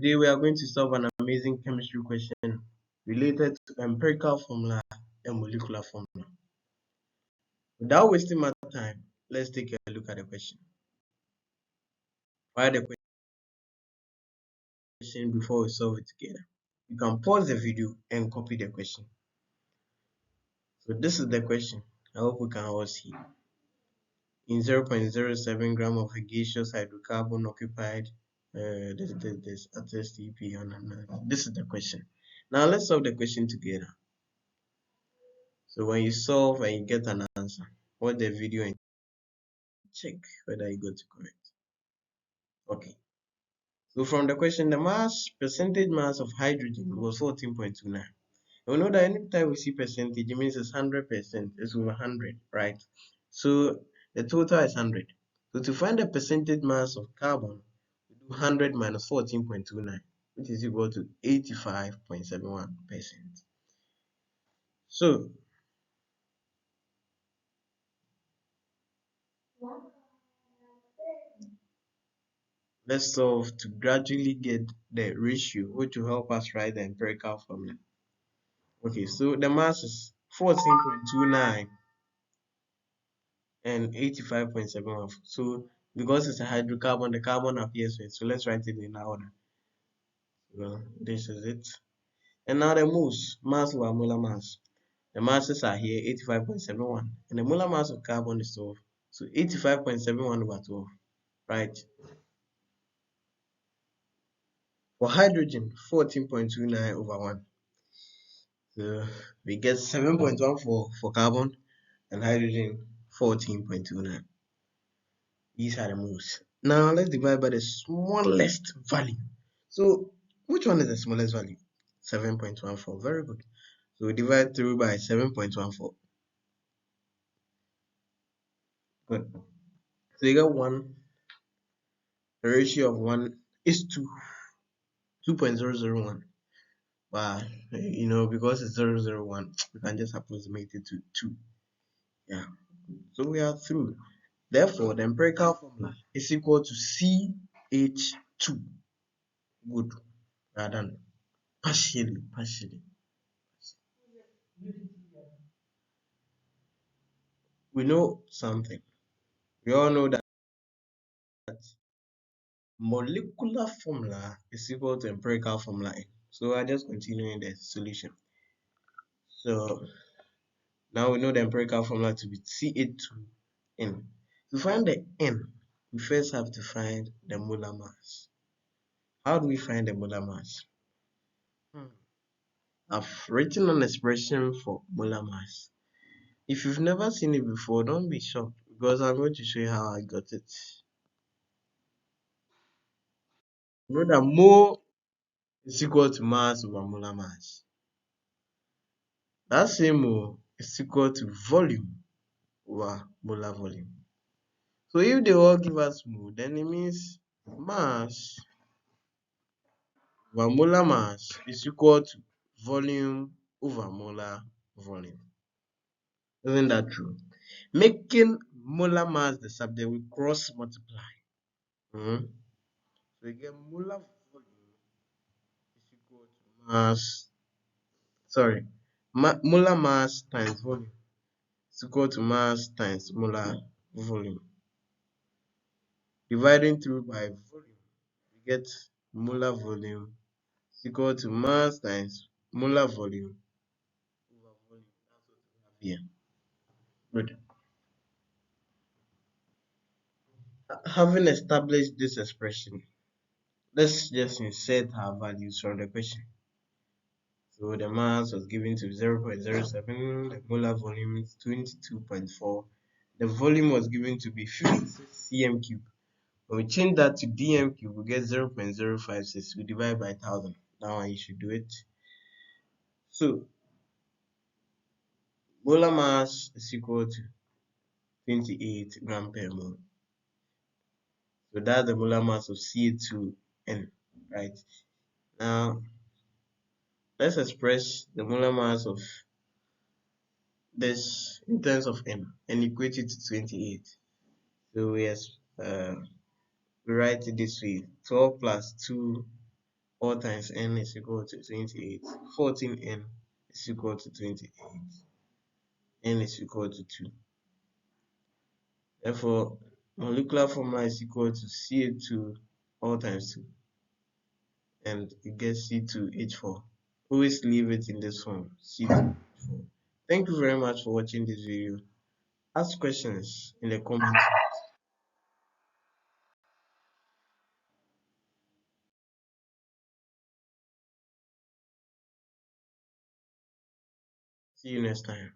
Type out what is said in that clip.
Today we are going to solve an amazing chemistry question related to empirical formula and molecular formula. Without wasting much time, let's take a look at the question. Write the question before we solve it together. You can pause the video and copy the question. So this is the question. I hope we can all see. In 0.07 gram of a gaseous hydrocarbon occupied this at STP on this is the question. Now let's solve the question together. So when you solve and you get an answer, watch the video and check whether you got it correct. Okay. So from the question, the percentage mass of hydrogen was 14.29. We know that anytime we see percentage, it means it's 100%. It's over 100, right? So the total is 100. So to find the percentage mass of carbon, we do 100 minus 14.29, which is equal to 85.71%. So let's solve to gradually get the ratio, which will help us write the empirical formula. Okay, so the mass is 14.29 and 85.71. So because it's a hydrocarbon, the carbon appears first. So let's write it in order. Well, this is it. And now the moles, mass over molar mass. The masses are here, 85.71. And the molar mass of carbon is 12. So 85.71 over 12, right? For hydrogen, 14.29 over 1. So we get 7.14 for carbon and hydrogen 14.29. These are the moles. Now let's divide by the smallest value. So which one is the smallest value? 7.14. Very good. So we divide through by 7.14. Good. So you get 1. The ratio of 1 is 2.001. Wow, because it's 001, we can just approximate it to 2. Yeah. So we are through. Therefore, the empirical formula is equal to CH2. Good. We are done. Partially. We know something. We all know that molecular formula is equal to empirical formula N. So I just continuing the solution. So now we know the empirical formula to be CH2N. To find the N, we first have to find the molar mass. How do we find the molar mass? I've written an expression for molar mass. If you've never seen it before, don't be shocked because I'm going to show you how I got it. You know that mole is equal to mass over molar mass. That same mole is equal to volume over molar volume. So if they all give us mole, then it means mass over molar mass is equal to volume over molar volume. Isn't that true? Making molar mass the subject, we cross multiply. So we get molar volume is equal to molar mass times volume is equal to mass times molar volume. Dividing through by volume, we get molar volume is equal to mass times molar volume over volume. That's what we have here. Good. Having established this expression, let's just insert our values from the question. So the mass was given to 0.07, the molar volume is 22.4. The volume was given to be 56 cm cube. When we change that to dm cube, we get 0.056. We divide by 1000. That one you should do it. So molar mass is equal to 28 gram per mole. So that's the molar mass of Ca2N, right? Now let's express the molar mass of this in terms of N and equate it to 28. So we write it this way: 12 plus 2 all times n is equal to 28. 14n is equal to 28. N is equal to 2. Therefore, molecular formula is equal to Ca2 all times 2, and it gets C2H4. Always leave it in this form, C2H4. Thank you very much for watching this video. Ask questions in the comments. See you next time.